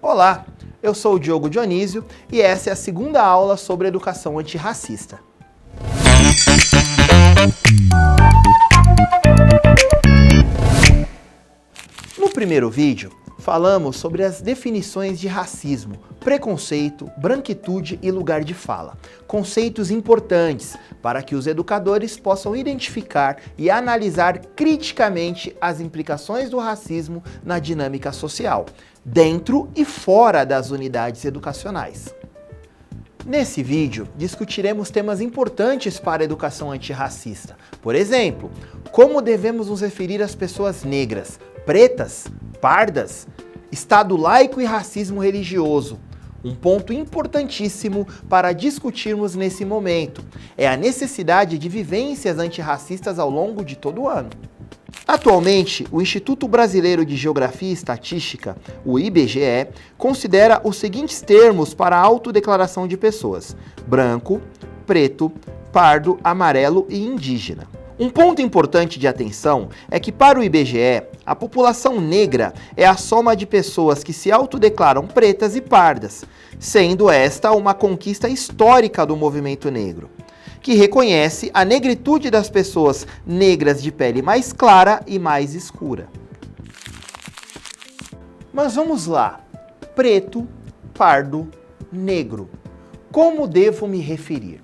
Olá, eu sou o Diogo Dionísio e essa é a segunda aula sobre educação antirracista. No primeiro vídeo, falamos sobre as definições de racismo, preconceito, branquitude e lugar de fala. Conceitos importantes para que os educadores possam identificar e analisar criticamente as implicações do racismo na dinâmica social, dentro e fora das unidades educacionais. Nesse vídeo, discutiremos temas importantes para a educação antirracista. Por exemplo, como devemos nos referir às pessoas negras, pretas, pardas, Estado laico e racismo religioso. Um ponto importantíssimo para discutirmos nesse momento é a necessidade de vivências antirracistas ao longo de todo o ano. Atualmente, o Instituto Brasileiro de Geografia e Estatística, o IBGE, considera os seguintes termos para a autodeclaração de pessoas: branco, preto, pardo, amarelo e indígena. Um ponto importante de atenção é que, para o IBGE, a população negra é a soma de pessoas que se autodeclaram pretas e pardas, sendo esta uma conquista histórica do movimento negro, que reconhece a negritude das pessoas negras de pele mais clara e mais escura. Mas vamos lá. Preto, pardo, negro. Como devo me referir?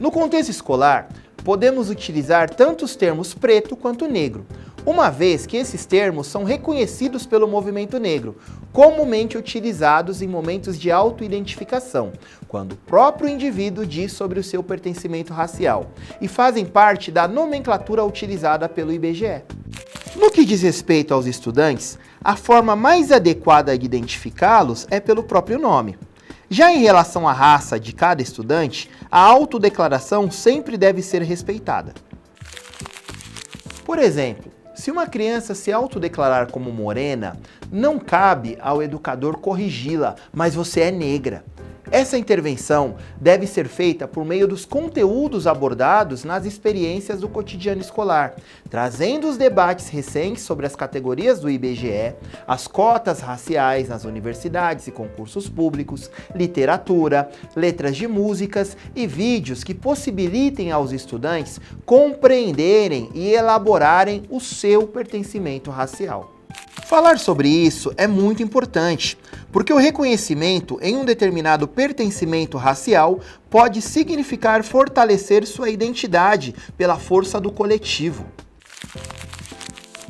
No contexto escolar, podemos utilizar tanto os termos preto quanto negro, uma vez que esses termos são reconhecidos pelo movimento negro, comumente utilizados em momentos de autoidentificação, quando o próprio indivíduo diz sobre o seu pertencimento racial, e fazem parte da nomenclatura utilizada pelo IBGE. No que diz respeito aos estudantes, a forma mais adequada de identificá-los é pelo próprio nome. Já em relação à raça de cada estudante, a autodeclaração sempre deve ser respeitada. Por exemplo, se uma criança se autodeclarar como morena, não cabe ao educador corrigi-la, mas você é negra. Essa intervenção deve ser feita por meio dos conteúdos abordados nas experiências do cotidiano escolar, trazendo os debates recentes sobre as categorias do IBGE, as cotas raciais nas universidades e concursos públicos, literatura, letras de músicas e vídeos que possibilitem aos estudantes compreenderem e elaborarem o seu pertencimento racial. Falar sobre isso é muito importante, porque o reconhecimento em um determinado pertencimento racial pode significar fortalecer sua identidade pela força do coletivo.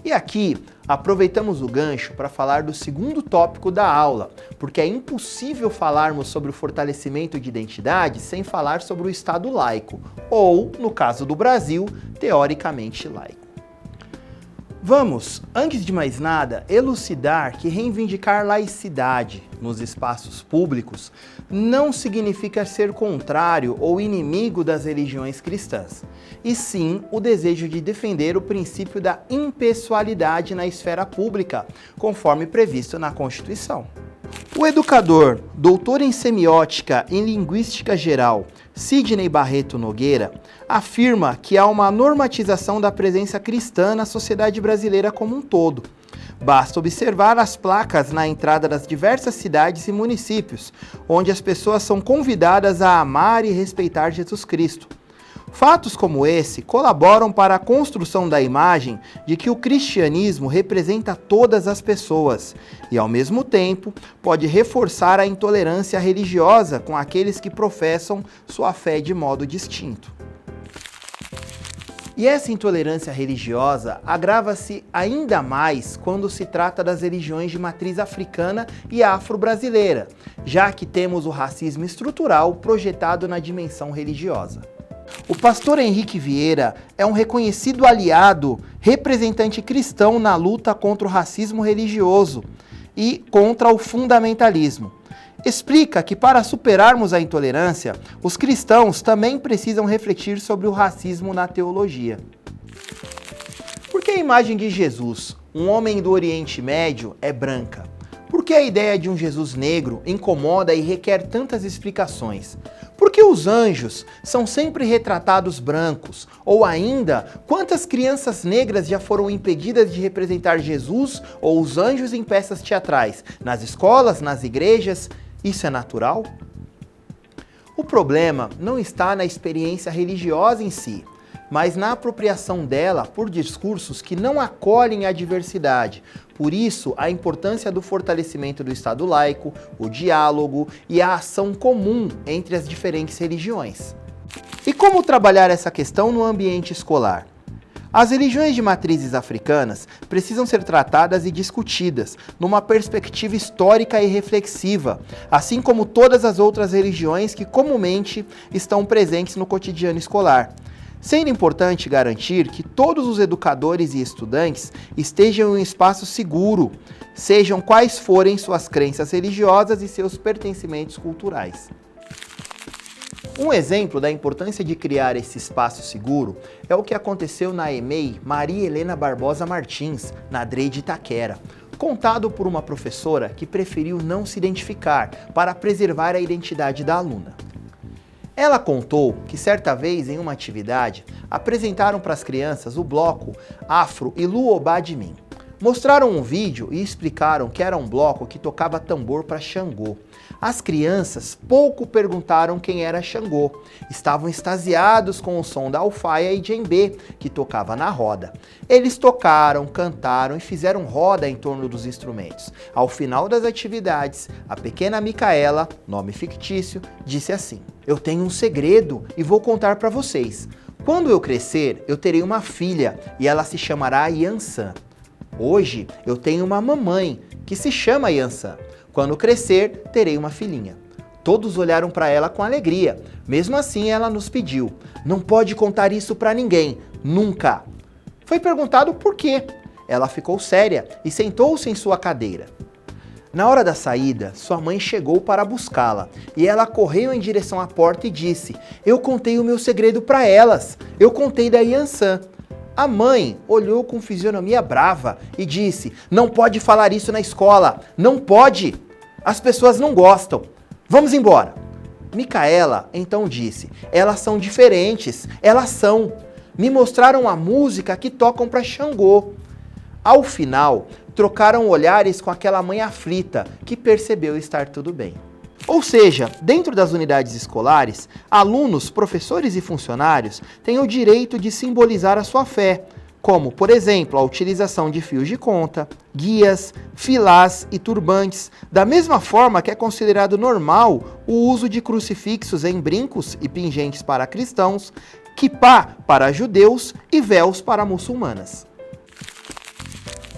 E aqui, aproveitamos o gancho para falar do segundo tópico da aula, porque é impossível falarmos sobre o fortalecimento de identidade sem falar sobre o Estado laico, ou, no caso do Brasil, teoricamente laico. Vamos, antes de mais nada, elucidar que reivindicar laicidade nos espaços públicos não significa ser contrário ou inimigo das religiões cristãs, e sim o desejo de defender o princípio da impessoalidade na esfera pública, conforme previsto na Constituição. O educador, doutor em semiótica e linguística geral, Sidney Barreto Nogueira, afirma que há uma normatização da presença cristã na sociedade brasileira como um todo. Basta observar as placas na entrada das diversas cidades e municípios, onde as pessoas são convidadas a amar e respeitar Jesus Cristo. Fatos como esse colaboram para a construção da imagem de que o cristianismo representa todas as pessoas e, ao mesmo tempo, pode reforçar a intolerância religiosa com aqueles que professam sua fé de modo distinto. E essa intolerância religiosa agrava-se ainda mais quando se trata das religiões de matriz africana e afro-brasileira, já que temos o racismo estrutural projetado na dimensão religiosa. O pastor Henrique Vieira é um reconhecido aliado, representante cristão na luta contra o racismo religioso e contra o fundamentalismo. Explica que para superarmos a intolerância, os cristãos também precisam refletir sobre o racismo na teologia. Por que a imagem de Jesus, um homem do Oriente Médio, é branca? Por que a ideia de um Jesus negro incomoda e requer tantas explicações? Por que os anjos são sempre retratados brancos? Ou ainda, quantas crianças negras já foram impedidas de representar Jesus ou os anjos em peças teatrais? Nas escolas, nas igrejas? Isso é natural? O problema não está na experiência religiosa em si, mas na apropriação dela por discursos que não acolhem a diversidade. Por isso, a importância do fortalecimento do Estado laico, o diálogo e a ação comum entre as diferentes religiões. E como trabalhar essa questão no ambiente escolar? As religiões de matrizes africanas precisam ser tratadas e discutidas numa perspectiva histórica e reflexiva, assim como todas as outras religiões que comumente estão presentes no cotidiano escolar. Sendo importante garantir que todos os educadores e estudantes estejam em um espaço seguro, sejam quais forem suas crenças religiosas e seus pertencimentos culturais. Um exemplo da importância de criar esse espaço seguro é o que aconteceu na EMEI Maria Helena Barbosa Martins, na DRE de Itaquera, contado por uma professora que preferiu não se identificar para preservar a identidade da aluna. Ela contou que certa vez em uma atividade apresentaram para as crianças o bloco Afro e Luobá de Mim. Mostraram um vídeo e explicaram que era um bloco que tocava tambor para Xangô. As crianças pouco perguntaram quem era Xangô. Estavam extasiados com o som da alfaia e djembe, que tocava na roda. Eles tocaram, cantaram e fizeram roda em torno dos instrumentos. Ao final das atividades, a pequena Micaela, nome fictício, disse assim: "Eu tenho um segredo e vou contar para vocês. Quando eu crescer, eu terei uma filha e ela se chamará Yansan. Hoje eu tenho uma mamãe que se chama Yansan. Quando crescer, terei uma filhinha." Todos olharam para ela com alegria. Mesmo assim, ela nos pediu: "Não pode contar isso para ninguém, nunca." Foi perguntado por quê. Ela ficou séria e sentou-se em sua cadeira. Na hora da saída, sua mãe chegou para buscá-la e ela correu em direção à porta e disse: "Eu contei o meu segredo para elas. Eu contei da Yansan." A mãe olhou com fisionomia brava e disse: "Não pode falar isso na escola, não pode! As pessoas não gostam. Vamos embora." Micaela então disse: "Elas são diferentes, elas são. Me mostraram a música que tocam para Xangô." Ao final, trocaram olhares com aquela mãe aflita, que percebeu estar tudo bem. Ou seja, dentro das unidades escolares, alunos, professores e funcionários têm o direito de simbolizar a sua fé, como, por exemplo, a utilização de fios de conta, guias, filás e turbantes, da mesma forma que é considerado normal o uso de crucifixos em brincos e pingentes para cristãos, quipá para judeus e véus para muçulmanas.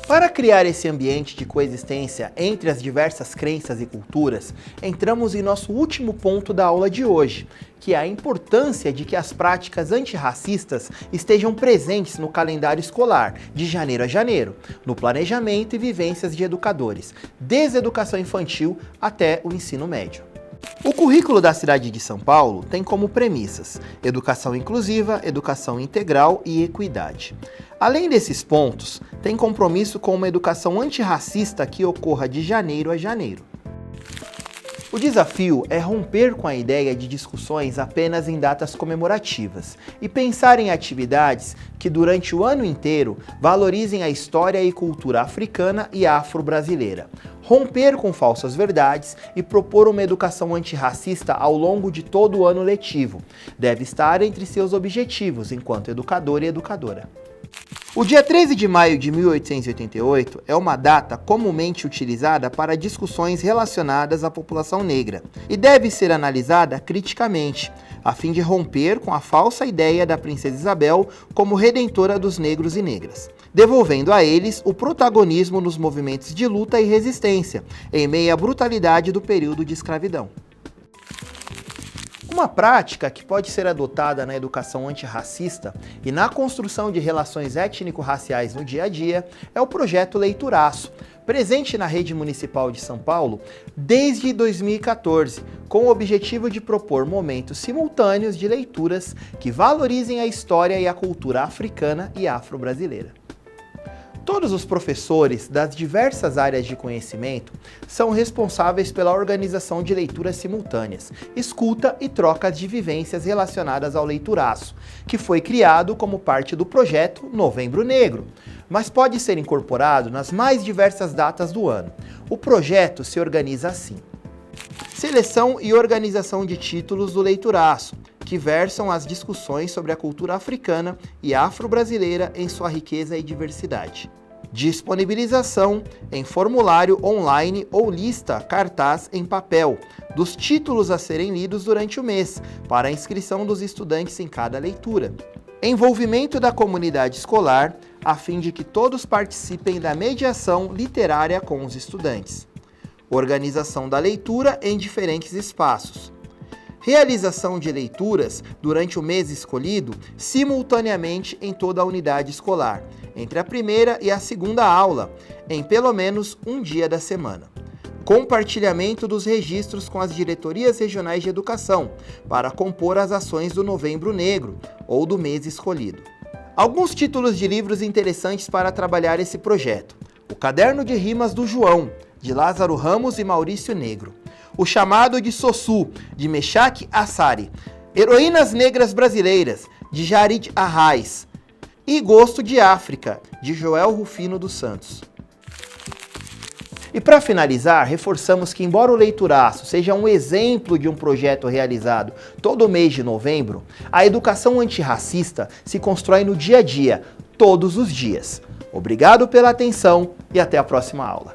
Para criar esse ambiente de coexistência entre as diversas crenças e culturas, entramos em nosso último ponto da aula de hoje, que é a importância de que as práticas antirracistas estejam presentes no calendário escolar, de janeiro a janeiro, no planejamento e vivências de educadores, desde a educação infantil até o ensino médio. O currículo da cidade de São Paulo tem como premissas educação inclusiva, educação integral e equidade. Além desses pontos, tem compromisso com uma educação antirracista que ocorra de janeiro a janeiro. O desafio é romper com a ideia de discussões apenas em datas comemorativas e pensar em atividades que durante o ano inteiro valorizem a história e cultura africana e afro-brasileira. Romper com falsas verdades e propor uma educação antirracista ao longo de todo o ano letivo deve estar entre seus objetivos enquanto educador e educadora. O dia 13 de maio de 1888 é uma data comumente utilizada para discussões relacionadas à população negra e deve ser analisada criticamente, a fim de romper com a falsa ideia da princesa Isabel como redentora dos negros e negras, devolvendo a eles o protagonismo nos movimentos de luta e resistência, em meio à brutalidade do período de escravidão. Uma prática que pode ser adotada na educação antirracista e na construção de relações étnico-raciais no dia a dia é o projeto Leituraço, presente na rede municipal de São Paulo desde 2014, com o objetivo de propor momentos simultâneos de leituras que valorizem a história e a cultura africana e afro-brasileira. Todos os professores das diversas áreas de conhecimento são responsáveis pela organização de leituras simultâneas, escuta e trocas de vivências relacionadas ao leituraço, que foi criado como parte do projeto Novembro Negro, mas pode ser incorporado nas mais diversas datas do ano. O projeto se organiza assim: seleção e organização de títulos do leituraço, que versam as discussões sobre a cultura africana e afro-brasileira em sua riqueza e diversidade. Disponibilização em formulário online ou lista cartaz em papel dos títulos a serem lidos durante o mês, para a inscrição dos estudantes em cada leitura. Envolvimento da comunidade escolar, a fim de que todos participem da mediação literária com os estudantes. Organização da leitura em diferentes espaços. Realização de leituras durante o mês escolhido simultaneamente em toda a unidade escolar, entre a primeira e a segunda aula, em pelo menos um dia da semana. Compartilhamento dos registros com as diretorias regionais de educação, para compor as ações do Novembro Negro ou do mês escolhido. Alguns títulos de livros interessantes para trabalhar esse projeto: O Caderno de Rimas do João, de Lázaro Ramos e Maurício Negro. O Chamado de Sossu, de Meshach Assari. Heroínas Negras Brasileiras, de Jarid Arraes. E Gosto de África, de Joel Rufino dos Santos. E para finalizar, reforçamos que, embora o Leituraço seja um exemplo de um projeto realizado todo mês de novembro, a educação antirracista se constrói no dia a dia, todos os dias. Obrigado pela atenção e até a próxima aula.